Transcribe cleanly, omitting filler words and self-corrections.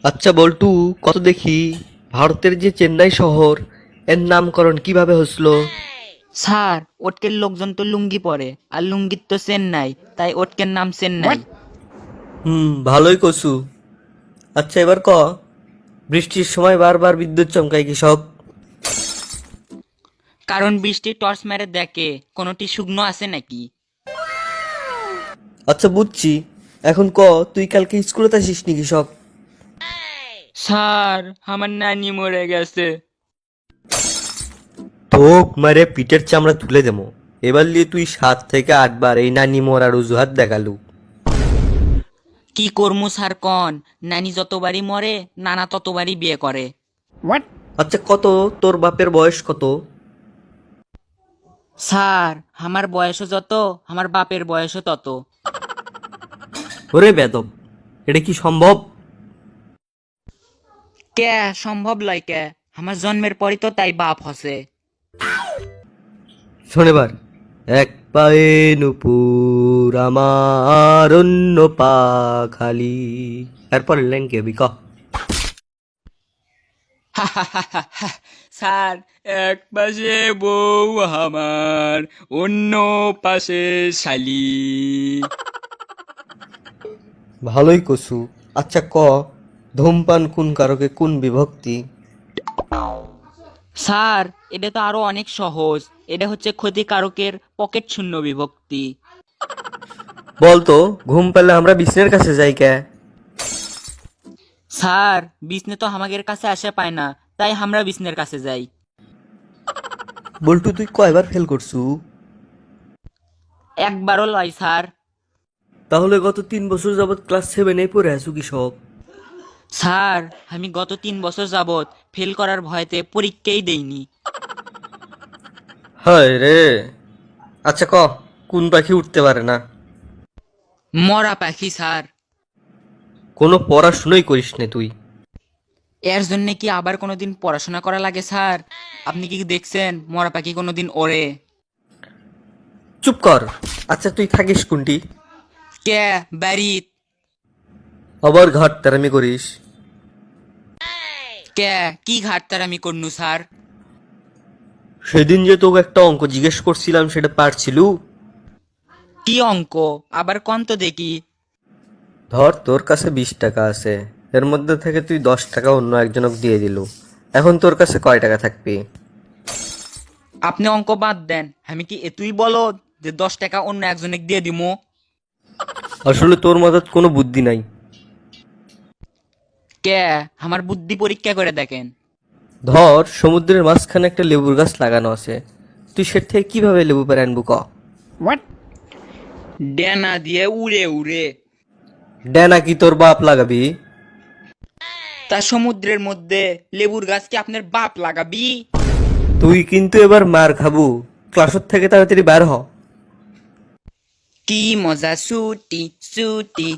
আচ্ছা বল্টু, কত দেখি ভারতের যে চেন্নাই শহর এর নামকরণ কিভাবে হয়েছিল? স্যার, ওটকের লোকজন তো লুঙ্গি পরে, আর লুঙ্গির তো চেন্নাই, তাই ওটকের নাম চেন্নাই। ভালোই কসু। আচ্ছা এবার বৃষ্টির সময় বারবার বিদ্যুৎ চমকায় কৃষক। কারণ বৃষ্টি টর্চ মেরে দেখে কোনোটি শুকনো আছে নাকি। আচ্ছা বুঝছি। এখন তুই কালকে স্কুলে আসিস নি কৃষক? স্যার, আমার নানি মরে গেছে। তোক মারে পিঠের চামড়া তুলে দেবো। এবার নিয়ে তুই 7 থেকে 8 বার এই নানি মরার অজুহাত দেখালু। কি করমু স্যার কন, নানি যতবারই মরে নানা ততবারই বিয়ে করে। আচ্ছা তোর বাপের বয়স কত? স্যার, আমার বয়সও যত, আমার বাপের বয়সও তত। ওরে বেদব, এটা কি সম্ভব? কে সম্ভব লয় কে? আমার জন্মের পরই তো তাই বাপ হসে। শোন এবার। এক পায়ে নুপুর আমার, অন্য পা খালি। এরপর লাইন কে বিক? স্যার, এক পাশে বউ আমার, অন্য পাশে শালি। ভালোই কসু। আচ্ছা ধূমপান কোন কারকে কোন বিভক্তি? স্যার, এটা তো আরো অনেক সহজ। এটা হচ্ছে ক্ষতিকারকের পকেট শূন্য বিভক্তি। বলতো, ঘুম পেলে আমরা বিছনের কাছে যাই কে? স্যার, বিষ্ণু তো আমাদের কাছে আসে পায় না, তাই আমরা বিষ্ণুর কাছে যাই। বল্টু, তুই কয়বার ফেল করছু? একবারও লয় স্যার। তাহলে গত 3 বছর যাবৎ ক্লাস 7 পড়ে আছু কৃষক। স্যার, আমি গত 3 বছর যাবত ফেল করার ভয়তে পরীক্ষাই দেইনি। হায় রে। আচ্ছা কোন পাখি উঠতে পারে না? মরা পাখি স্যার। কোনো পড়াশুনোই করিস নে তুই। এর জন্য কি আবার কোনোদিন পড়াশোনা করা লাগে স্যার? আপনি কি দেখছেন মরা পাখি কোনোদিন ওড়ে? চুপ কর। আচ্ছা তুই থাকিস কোনটি? কে বাড়িত? আবার ঘাট তেরামি করিস? কে কি ঘাটতার আমি করনু স্যার? সেদিন যে তোকে একটা অঙ্ক জিজ্ঞেস করছিলাম, সেটা পারছিলু? কি অঙ্ক? আবার কন তো দেখি। ধর, তোর কাছে 20 টাকা আছে। এর মধ্যে থেকে তুই 10 টাকা অন্য একজনকে দিয়ে দিলু। এখন তোর কাছে কয় টাকা থাকবি? আপনি অঙ্ক বাদ দেন, আমি কি এতুই বলো যে 10 টাকা অন্য একজনে দিয়ে দিমু? আসলে তোর মাথায় কোনো বুদ্ধি নাই। কে আমার বুদ্ধি পরীক্ষা করে দেখেন। ধর, সমুদ্রের মাঝখানে একটা লেবুর গাছ লাগানো আছে। তুই সেটা থেকে কিভাবে লেবু পেরে আনবু ডেনা দিয়ে উড়ে উড়ে। ডেনা কি তোর বাপ লাগাবি? তা সমুদ্রের মধ্যে লেবুর গাছ কি আপনার বাপ লাগাবি? তুই কিন্তু এবার মার খাবু। ক্লাসের থেকে তাড়াতাড়ি বের হ। কি মজা ছুটি ছুটি।